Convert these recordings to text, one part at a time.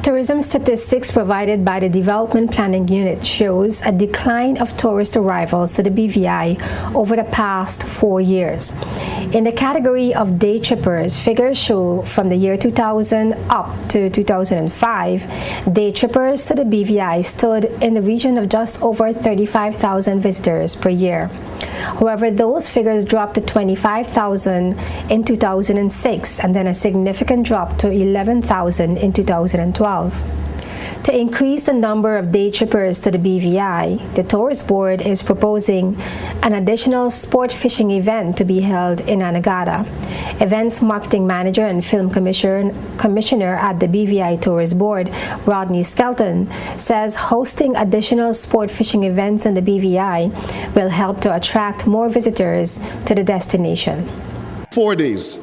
Tourism statistics provided by the Development Planning Unit shows a decline of tourist arrivals to the BVI over the past 4 years. In the category of day trippers, figures show from the year 2000 up to 2005, day trippers to the BVI stood in the region of just over 35,000 visitors per year. However, those figures dropped to 25,000 in 2006 and then a significant drop to 11,000 in 2012. To increase the number of day trippers to the BVI, the Tourist Board is proposing an additional sport fishing event to be held in Anegada. Events Marketing Manager and Film Commissioner at the BVI Tourist Board, Rodney Skelton, says hosting additional sport fishing events in the BVI will help to attract more visitors to the destination. 4 days.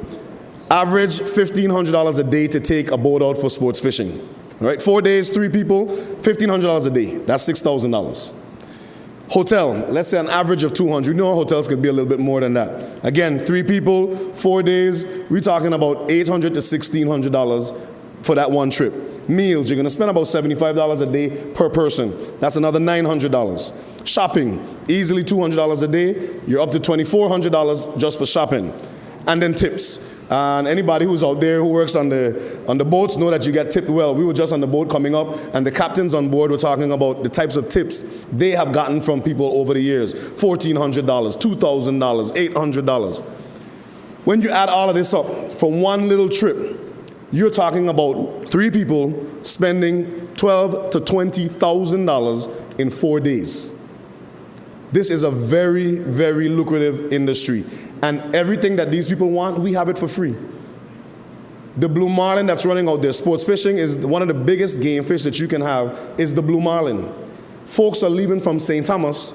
Average $1,500 a day to take a boat out for sports fishing. Right, 4 days, 3 people, $1,500 a day. That's $6,000. Hotel, let's say an average of $200. You know, hotels can be a little bit more than that. Again, 3 people, 4 days. We're talking about $800 to $1,600 for that one trip. Meals, you're going to spend about $75 a day per person. That's another $900. Shopping, easily $200 a day. You're up to $2,400 just for shopping. And then tips. And anybody who's out there who works on the boats know that you get tipped well. We were just on the boat coming up, and the captains on board were talking about the types of tips they have gotten from people over the years. $1,400, $2,000, $800. When you add all of this up from one little trip, you're talking about 3 people spending $12,000 to $20,000 in 4 days. This is a very, very lucrative industry. And everything that these people want, we have it for free. The blue marlin that's running out there, sports fishing, is one of the biggest game fish that you can have is the blue marlin. Folks are leaving from St. Thomas,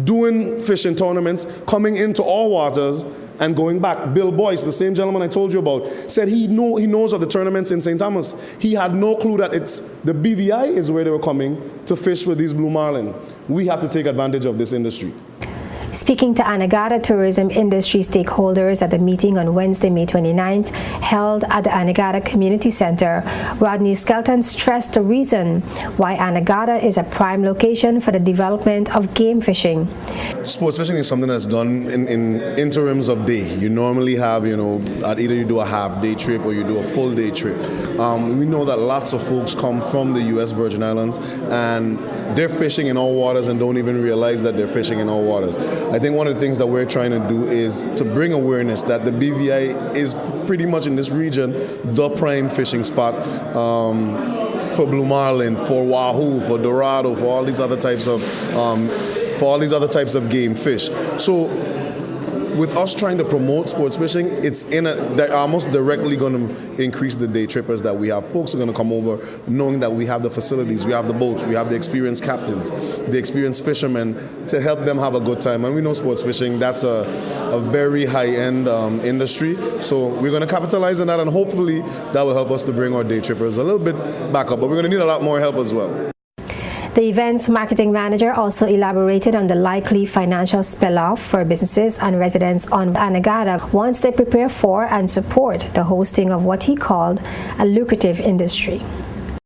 doing fishing tournaments, coming into our waters and going back. Bill Boyce, the same gentleman I told you about, said he knows of the tournaments in St. Thomas. He had no clue that the BVI is where they were coming to fish for these blue marlin. We have to take advantage of this industry. Speaking to Anegada tourism industry stakeholders at the meeting on Wednesday, May 29th, held at the Anegada Community Center, Rodney Skelton stressed the reason why Anegada is a prime location for the development of game fishing. Sports fishing is something that's done in interims of day. You normally have, either you do a half-day trip or you do a full-day trip. We know that lots of folks come from the U.S. Virgin Islands and they're fishing in our waters and don't even realize that they're fishing in our waters. I think one of the things that we're trying to do is to bring awareness that the BVI is pretty much in this region the prime fishing spot for blue marlin, for wahoo, for dorado, for all these other types of game fish. So with us trying to promote sports fishing, they're almost directly going to increase the day trippers that we have. Folks are going to come over knowing that we have the facilities, we have the boats, we have the experienced captains, the experienced fishermen to help them have a good time. And we know sports fishing, that's a very high-end industry. So we're going to capitalize on that, and hopefully that will help us to bring our day trippers a little bit back up. But we're going to need a lot more help as well. The event's marketing manager also elaborated on the likely financial spilloff for businesses and residents on Anegada once they prepare for and support the hosting of what he called a lucrative industry.